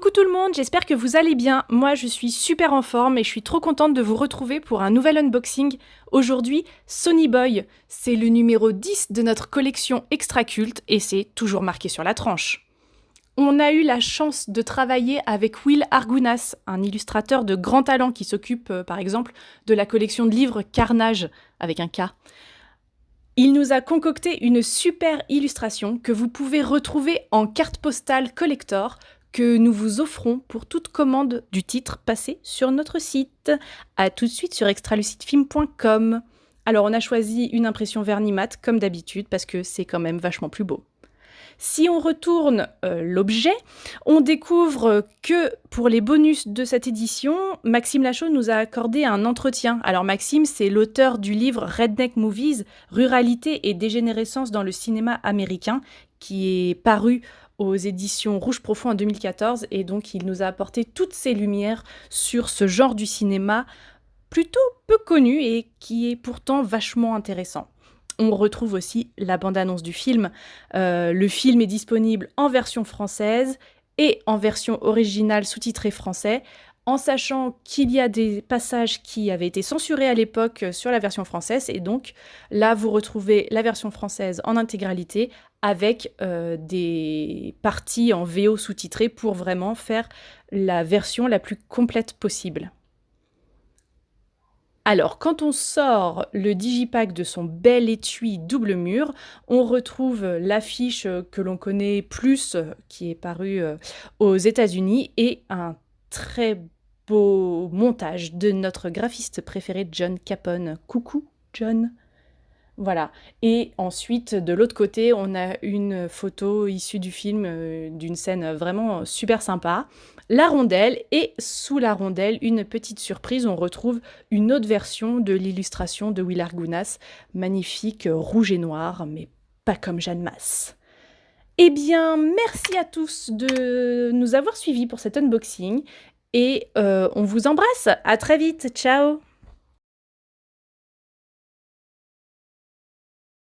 Coucou tout le monde, j'espère que vous allez bien. Moi, je suis super en forme et je suis trop contente de vous retrouver pour un nouvel unboxing. Aujourd'hui, Sonny Boy. C'est le numéro 10 de notre collection Extra Culte et c'est toujours marqué sur la tranche. On a eu la chance de travailler avec Will Argunas, un illustrateur de grand talent qui s'occupe, par exemple, de la collection de livres Carnage, avec un K. Il nous a concocté une super illustration que vous pouvez retrouver en carte postale collector que nous vous offrons pour toute commande du titre passé sur notre site. A tout de suite sur extralucidefilm.com. Alors on a choisi une impression vernis mat comme d'habitude parce que c'est quand même vachement plus beau. Si on retourne l'objet, on découvre que pour les bonus de cette édition, Maxime Lachaud nous a accordé un entretien. Alors Maxime, c'est l'auteur du livre Redneck Movies, Ruralité et dégénérescence dans le cinéma américain, qui est paru aux éditions Rouge Profond en 2014, et donc il nous a apporté toutes ses lumières sur ce genre du cinéma plutôt peu connu et qui est pourtant vachement intéressant. On retrouve aussi la bande-annonce du film. Le film est disponible en version française et en version originale sous-titrée français, en sachant qu'il y a des passages qui avaient été censurés à l'époque sur la version française, et donc là vous retrouvez la version française en intégralité avec des parties en VO sous-titrées pour vraiment faire la version la plus complète possible. Alors, quand on sort le digipack de son bel étui double mur, on retrouve l'affiche que l'on connaît plus, qui est parue aux États-Unis, et un très beau montage de notre graphiste préféré, John Capone. Coucou, John. Voilà. Et ensuite, de l'autre côté, on a une photo issue du film, d'une scène vraiment super sympa. La rondelle, et sous la rondelle, une petite surprise, on retrouve une autre version de l'illustration de Will Argunas, magnifique, rouge et noir, mais pas comme Jeanne Masse. Eh bien, merci à tous de nous avoir suivis pour cet unboxing, et on vous embrasse. À très vite, ciao.